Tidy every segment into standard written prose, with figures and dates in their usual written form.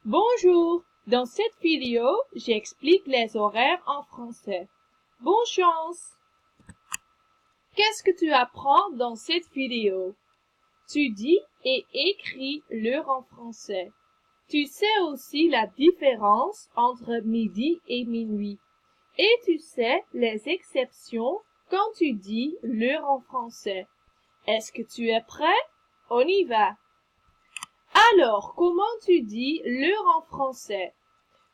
Bonjour, dans cette vidéo, j'explique les horaires en français. Bonne chance! Qu'est-ce que tu apprends dans cette vidéo? Tu dis et écris l'heure en français. Tu sais aussi la différence entre midi et minuit. Et tu sais les exceptions quand tu dis l'heure en français. Est-ce que tu es prêt? On y va! Alors, comment tu dis l'heure en français?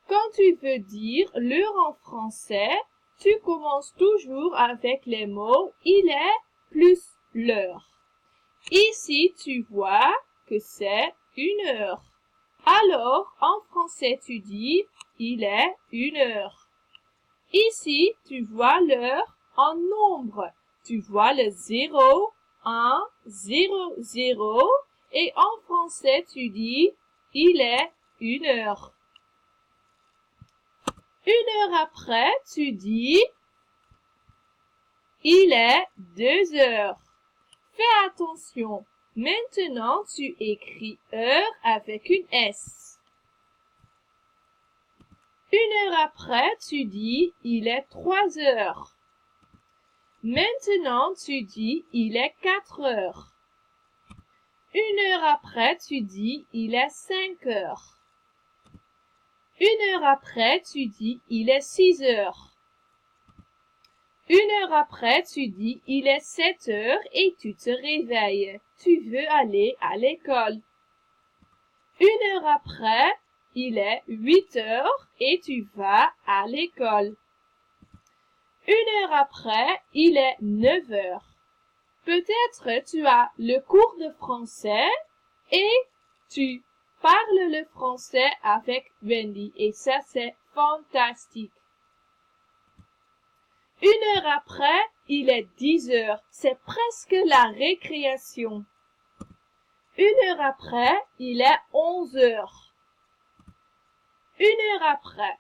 Quand tu veux dire l'heure en français, tu commences toujours avec les mots « il est » plus l'heure. Ici, tu vois que c'est 1 heure. Alors, en français, tu dis « il est 1 heure ». Ici, tu vois l'heure en nombre. Tu vois le 0, 1, 0, 0. Et en français, tu dis « il est 1 heure ». 1 heure après, tu dis « il est 2 heures ». Fais attention. Maintenant, tu écris heure avec une S. 1 heure après, tu dis « il est 3 heures ». Maintenant, tu dis « il est 4 heures ». 1 heure après, tu dis « il est 5 heures ». 1 heure après, tu dis « il est 6 heures ». 1 heure après, tu dis « il est 7 heures » et tu te réveilles. Tu veux aller à l'école. 1 heure après, il est 8 heures et tu vas à l'école. 1 heure après, il est 9 heures. Peut-être tu as le cours de français et tu parles le français avec Wendy et ça c'est fantastique. 1 heure après, il est 10 heures. C'est presque la récréation. 1 heure après, il est 11 heures. 1 heure après,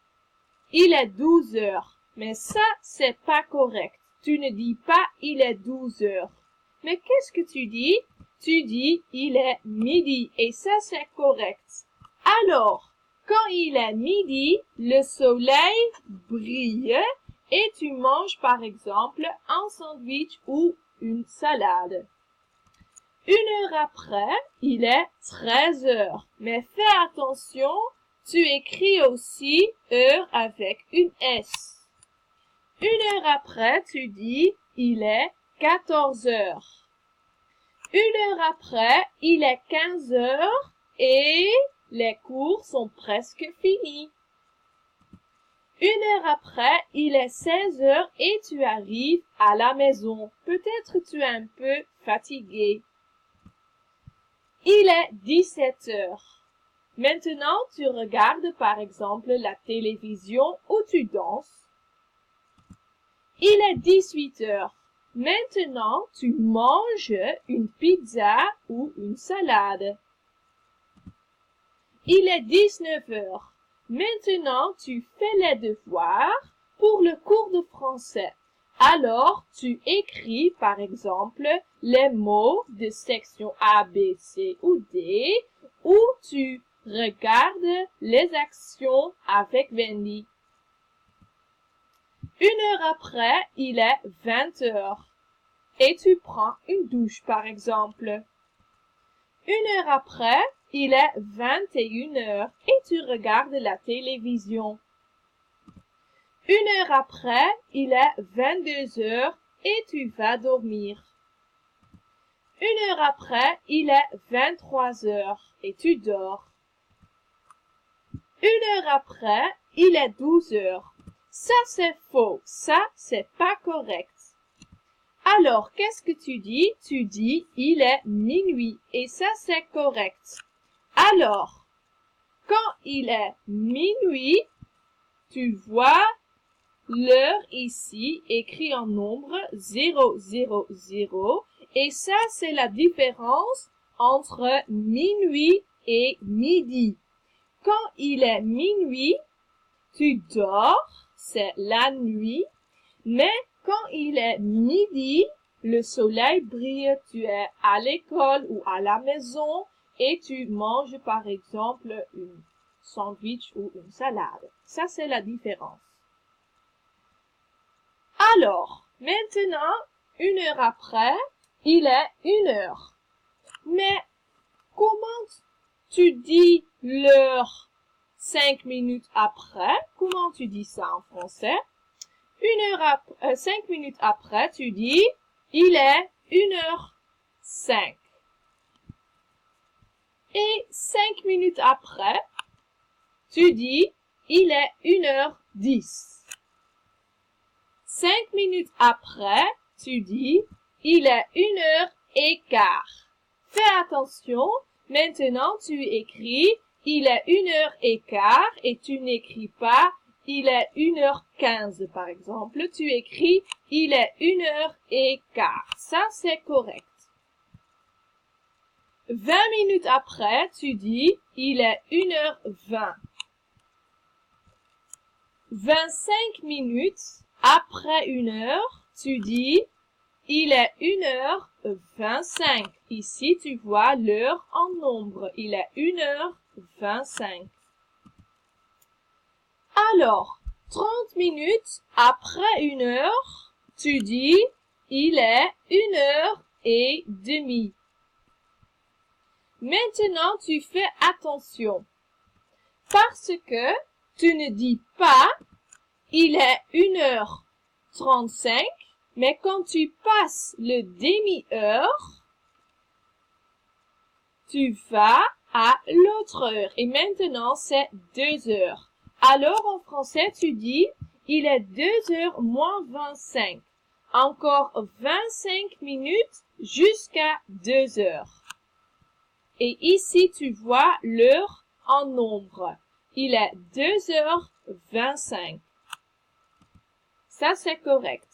il est 12 heures. Mais ça, c'est pas correct. Tu ne dis pas il est 12 heures. Mais qu'est-ce que tu dis? Tu dis il est midi et ça, c'est correct. Alors, quand il est midi, le soleil brille et tu manges par exemple un sandwich ou une salade. 1 heure après, il est 13 heures. Mais fais attention, tu écris aussi heure avec une S. 1 heure après, tu dis il est 14 heures. 1 heure après, il est 15 heures et les cours sont presque finis. 1 heure après, il est 16 heures et tu arrives à la maison. Peut-être tu es un peu fatigué. Il est 17 heures. Maintenant, tu regardes par exemple la télévision ou tu danses. Il est 18 heures. Maintenant, tu manges une pizza ou une salade. Il est 19 heures. Maintenant, tu fais les devoirs pour le cours de français. Alors, tu écris, par exemple, les mots de section A, B, C ou D, ou tu regardes les actions avec Wendy. 1 heure après, il est 20 heures. Et tu prends une douche, par exemple. 1 heure après, il est 21 heures et tu regardes la télévision. 1 heure après, il est 22 heures et tu vas dormir. 1 heure après, il est 23 heures et tu dors. 1 heure après, il est 12 heures. Ça, c'est faux. Ça, c'est pas correct. Alors, qu'est-ce que tu dis? Tu dis, il est minuit. Et ça, c'est correct. Alors, quand il est minuit, tu vois l'heure ici écrit en nombre 000. Et ça, c'est la différence entre minuit et midi. Quand il est minuit, tu dors, c'est la nuit. Mais quand il est midi, le soleil brille, tu es à l'école ou à la maison et tu manges par exemple une sandwich ou une salade. Ça, c'est la différence. Alors, maintenant, 1 heure après, il est 1 heure. Mais comment tu dis l'heure 5 minutes après? Comment tu dis ça en français? 5 minutes après, tu dis il est 1h05. Et 5 minutes après, tu dis il est 1h10. 5 minutes après, tu dis il est 1h15. Fais attention, maintenant tu écris il est 1h15 et tu n'écris pas il est 1h15 par exemple. Tu écris il est 1h15. Ça c'est correct. 20 minutes après, tu dis il est 1h20. 25 minutes après 1 heure, tu dis il est 1h25. Ici, tu vois l'heure en nombre. Il est 1h25. Alors, 30 minutes après 1 heure, tu dis il est 1h30. Maintenant, tu fais attention. Parce que tu ne dis pas il est 1h35. Mais quand tu passes le demi-heure, tu vas à l'autre heure. Et maintenant, c'est 2 heures. Alors, en français, tu dis, il est 2 heures moins 25. Encore 25 minutes jusqu'à 2 heures. Et ici, tu vois l'heure en nombre. Il est 2h25. Ça, c'est correct.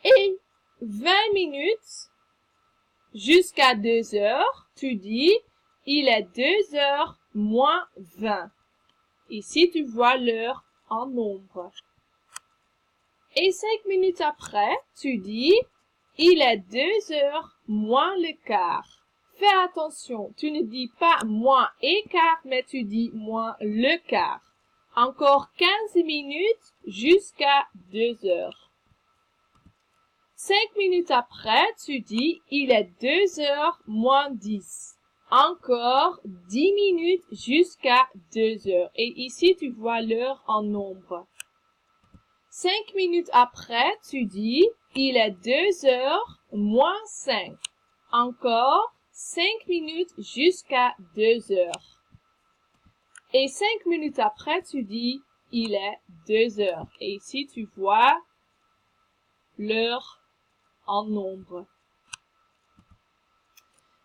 Et 20 minutes jusqu'à 2 heures, tu dis, il est 2 heures moins 20. Ici, tu vois l'heure en nombre. Et 5 minutes après, tu dis, il est 2 heures moins le quart. Fais attention, tu ne dis pas moins et quart, mais tu dis moins le quart. Encore 15 minutes jusqu'à 2 heures. 5 minutes après, tu dis, il est 2 heures moins 10. Encore 10 minutes jusqu'à 2 heures. Et ici, tu vois l'heure en nombre. 5 minutes après, tu dis, il est 2 heures moins 5. Encore 5 minutes jusqu'à 2 heures. Et 5 minutes après, tu dis, il est 2 heures. Et ici, tu vois l'heure en nombre.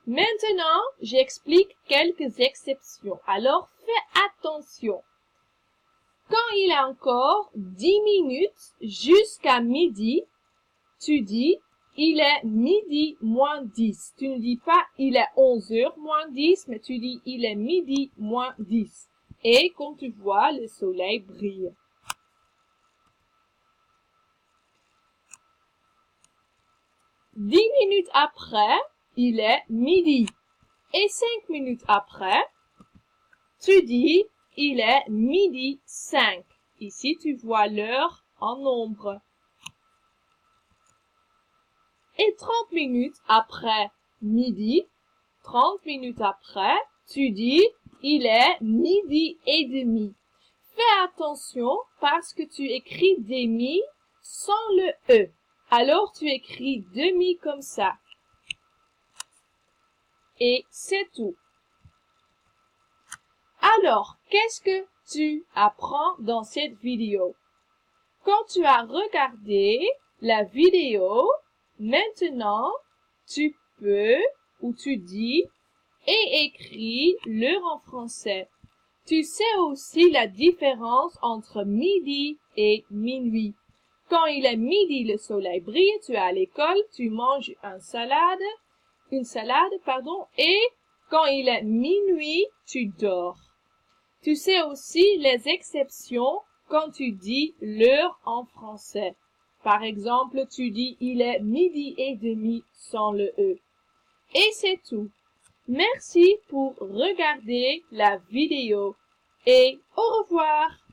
Maintenant, j'explique quelques exceptions. Alors, fais attention. Quand il est encore 10 minutes jusqu'à midi, tu dis il est midi moins 10. Tu ne dis pas il est 11 heures moins 10, mais tu dis il est midi moins 10. Et comme tu vois, le soleil brille. Dix minutes après, il est midi. Et 5 minutes après, tu dis, il est midi 5. Ici, tu vois l'heure en nombre. Et 30 minutes après midi, 30 minutes après, tu dis, il est midi et demi. Fais attention parce que tu écris demi sans le E. Alors, tu écris demi comme ça. Et c'est tout. Alors, qu'est-ce que tu apprends dans cette vidéo? Quand tu as regardé la vidéo, maintenant, tu peux ou tu dis et écris l'heure en français. Tu sais aussi la différence entre midi et minuit. Quand il est midi, le soleil brille, tu es à l'école, tu manges une salade, et quand il est minuit, tu dors. Tu sais aussi les exceptions quand tu dis l'heure en français. Par exemple, tu dis il est midi et demi sans le E. Et c'est tout. Merci pour regarder la vidéo et au revoir.